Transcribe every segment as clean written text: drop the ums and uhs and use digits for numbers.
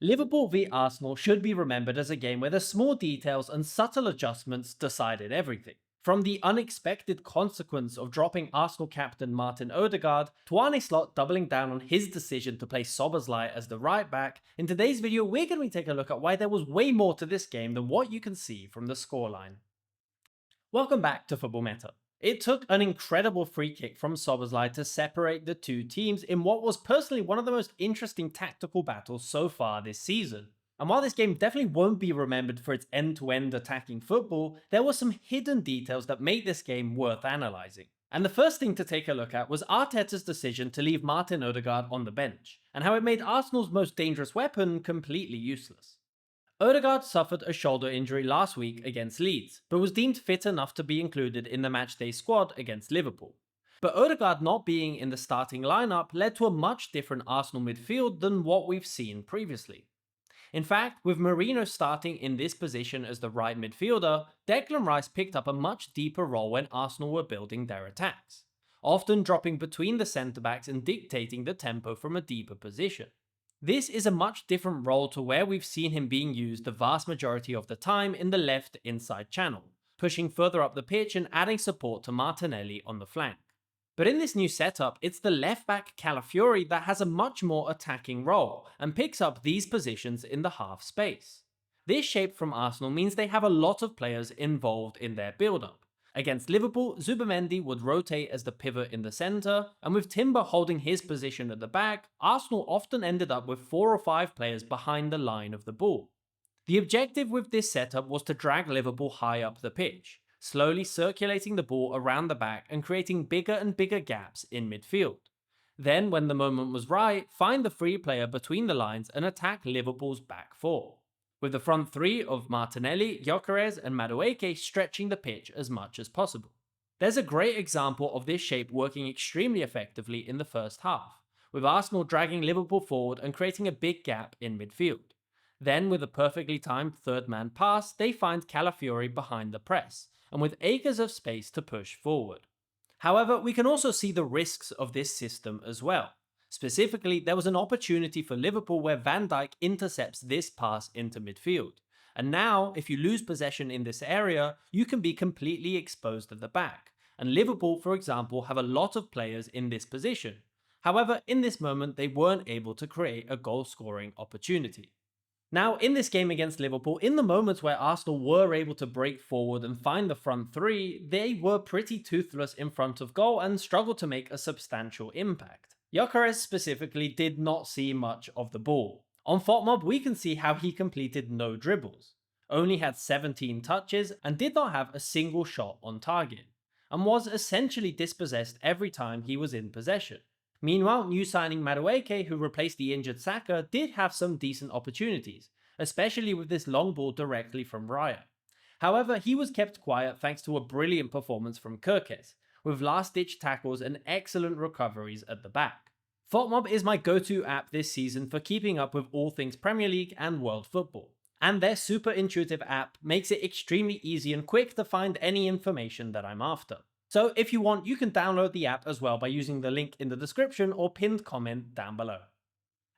Liverpool v Arsenal should be remembered as a game where the small details and subtle adjustments decided everything. From the unexpected consequence of dropping Arsenal captain Martin Ødegaard to Arne Slot doubling down on his decision to play Szoboszlai as the right back, in today's video we're going to be taking a look at why there was way more to this game than what you can see from the scoreline. Welcome back to Football Meta. It took an incredible free kick from Szoboszlai to separate the two teams in what was personally one of the most interesting tactical battles so far this season. And while this game definitely won't be remembered for its end-to-end attacking football, there were some hidden details that made this game worth analysing. And the first thing to take a look at was Arteta's decision to leave Martin Ødegaard on the bench, and how it made Arsenal's most dangerous weapon completely useless. Ødegaard suffered a shoulder injury last week against Leeds, but was deemed fit enough to be included in the matchday squad against Liverpool. But Ødegaard not being in the starting lineup led to a much different Arsenal midfield than what we've seen previously. In fact, with Merino starting in this position as the right midfielder, Declan Rice picked up a much deeper role when Arsenal were building their attacks, often dropping between the centre-backs and dictating the tempo from a deeper position. This is a much different role to where we've seen him being used the vast majority of the time in the left inside channel, pushing further up the pitch and adding support to Martinelli on the flank. But in this new setup, it's the left-back Calafiori that has a much more attacking role, and picks up these positions in the half space. This shape from Arsenal means they have a lot of players involved in their build-up. Against Liverpool, Zubimendi would rotate as the pivot in the centre, and with Timber holding his position at the back, Arsenal often ended up with 4 or 5 players behind the line of the ball. The objective with this setup was to drag Liverpool high up the pitch, slowly circulating the ball around the back and creating bigger and bigger gaps in midfield. Then, when the moment was right, find the free player between the lines and attack Liverpool's back four, with the front three of Martinelli, Gyökeres and Madueke stretching the pitch as much as possible. There's a great example of this shape working extremely effectively in the first half, with Arsenal dragging Liverpool forward and creating a big gap in midfield. Then, with a perfectly timed third-man pass, they find Calafiori behind the press, and with acres of space to push forward. However, we can also see the risks of this system as well. Specifically, there was an opportunity for Liverpool where Van Dijk intercepts this pass into midfield. And now, if you lose possession in this area, you can be completely exposed at the back. And Liverpool, for example, have a lot of players in this position. However, in this moment, they weren't able to create a goal-scoring opportunity. Now, in this game against Liverpool, in the moments where Arsenal were able to break forward and find the front three, they were pretty toothless in front of goal and struggled to make a substantial impact. Gyökeres specifically did not see much of the ball. On FOTMob, we can see how he completed no dribbles, only had 17 touches and did not have a single shot on target, and was essentially dispossessed every time he was in possession. Meanwhile, new signing Madueke, who replaced the injured Saka, did have some decent opportunities, especially with this long ball directly from Raya. However, he was kept quiet thanks to a brilliant performance from Gyökeres, with last-ditch tackles and excellent recoveries at the back. FOTMob is my go-to app this season for keeping up with all things Premier League and world football, and their super intuitive app makes it extremely easy and quick to find any information that I'm after. So if you want, you can download the app as well by using the link in the description or pinned comment down below.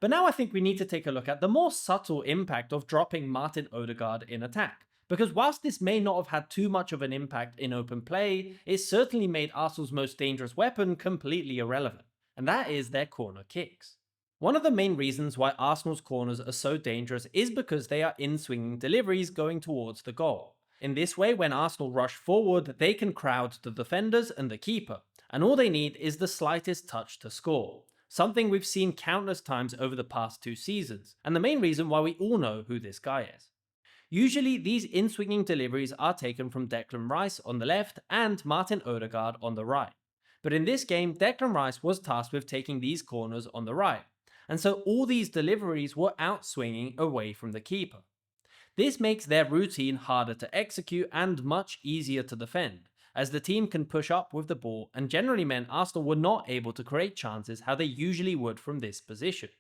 But now I think we need to take a look at the more subtle impact of dropping Martin Ødegaard in attack, because whilst this may not have had too much of an impact in open play, it certainly made Arsenal's most dangerous weapon completely irrelevant, and that is their corner kicks. One of the main reasons why Arsenal's corners are so dangerous is because they are in-swinging deliveries going towards the goal. In this way, when Arsenal rush forward, they can crowd the defenders and the keeper, and all they need is the slightest touch to score, something we've seen countless times over the past 2 seasons, and the main reason why we all know who this guy is. Usually, these in-swinging deliveries are taken from Declan Rice on the left and Martin Ødegaard on the right. But in this game, Declan Rice was tasked with taking these corners on the right, and so all these deliveries were out-swinging away from the keeper. This makes their routine harder to execute and much easier to defend, as the team can push up with the ball and generally meant Arsenal were not able to create chances how they usually would from this position.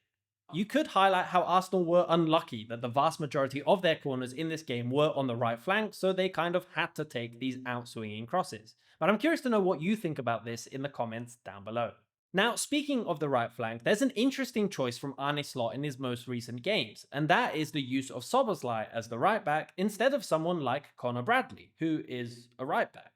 You could highlight how Arsenal were unlucky that the vast majority of their corners in this game were on the right flank, so they kind of had to take these out-swinging crosses. But I'm curious to know what you think about this in the comments down below. Now, speaking of the right flank, there's an interesting choice from Arne Slot in his most recent games, and that is the use of Szoboszlai as the right back instead of someone like Connor Bradley, who is a right back.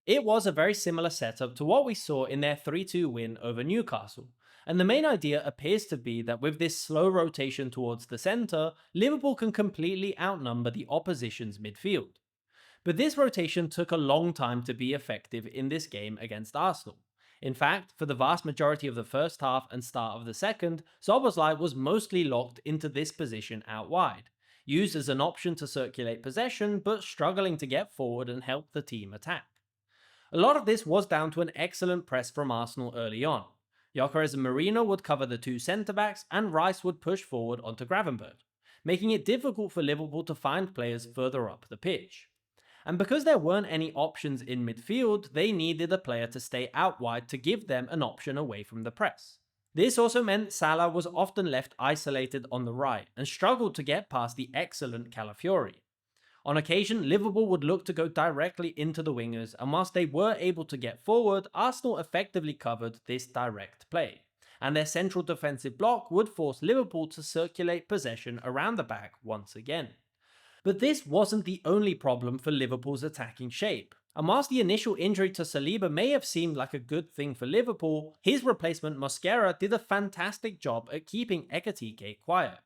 It was a very similar setup to what we saw in their 3-2 win over Newcastle, and the main idea appears to be that with this slow rotation towards the centre, Liverpool can completely outnumber the opposition's midfield. But this rotation took a long time to be effective in this game against Arsenal. In fact, for the vast majority of the first half and start of the second, Szoboszlai was mostly locked into this position out wide, used as an option to circulate possession but struggling to get forward and help the team attack. A lot of this was down to an excellent press from Arsenal early on. Gyökeres and Marino would cover the two centre-backs and Rice would push forward onto Gravenberch, making it difficult for Liverpool to find players further up the pitch. And because there weren't any options in midfield, they needed a player to stay out wide to give them an option away from the press. This also meant Salah was often left isolated on the right and struggled to get past the excellent Calafiori. On occasion, Liverpool would look to go directly into the wingers, and whilst they were able to get forward, Arsenal effectively covered this direct play, and their central defensive block would force Liverpool to circulate possession around the back once again. But this wasn't the only problem for Liverpool's attacking shape. And whilst the initial injury to Saliba may have seemed like a good thing for Liverpool, his replacement Mosquera did a fantastic job at keeping Ekitike quiet.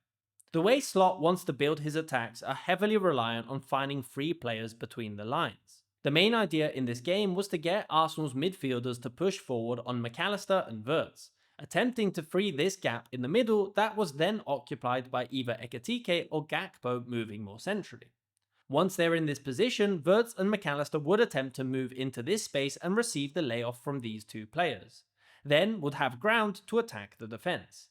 The way Slot wants to build his attacks are heavily reliant on finding free players between the lines. The main idea in this game was to get Arsenal's midfielders to push forward on McAllister and Wirtz, attempting to free this gap in the middle that was then occupied by either Ekitike or Gakpo moving more centrally. Once they're in this position, Wirtz and McAllister would attempt to move into this space and receive the layoff from these two players, then would have ground to attack the defense.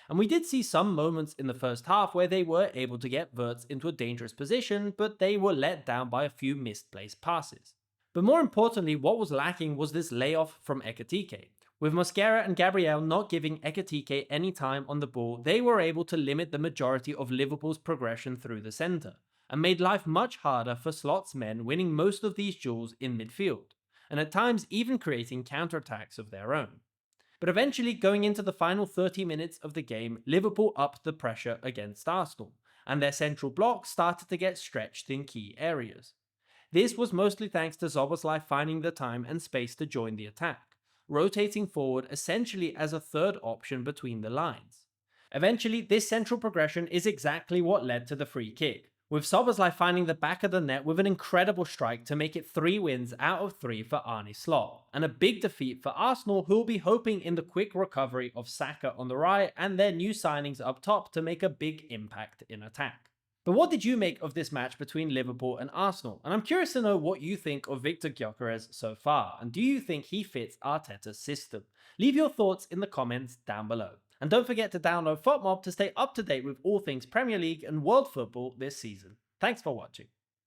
And we did see some moments in the first half where they were able to get Wirtz into a dangerous position, but they were let down by a few misplaced passes. But more importantly, what was lacking was this layoff from Ekitike. With Mosquera and Gabriel not giving Ekitike any time on the ball, they were able to limit the majority of Liverpool's progression through the centre, and made life much harder for Slot's men, winning most of these duels in midfield, and at times even creating counterattacks of their own. But eventually, going into the final 30 minutes of the game, Liverpool upped the pressure against Arsenal, and their central block started to get stretched in key areas. This was mostly thanks to Szoboszlai finding the time and space to join the attack, rotating forward essentially as a third option between the lines. Eventually, this central progression is exactly what led to the free kick, with Szoboszlai finding the back of the net with an incredible strike to make it 3 wins out of 3 for Arne Slot, and a big defeat for Arsenal, who will be hoping in the quick recovery of Saka on the right and their new signings up top to make a big impact in attack. But what did you make of this match between Liverpool and Arsenal? And I'm curious to know what you think of Viktor Gyökeres so far, and do you think he fits Arteta's system? Leave your thoughts in the comments down below. And don't forget to download FOTMob to stay up to date with all things Premier League and world football this season. Thanks for watching.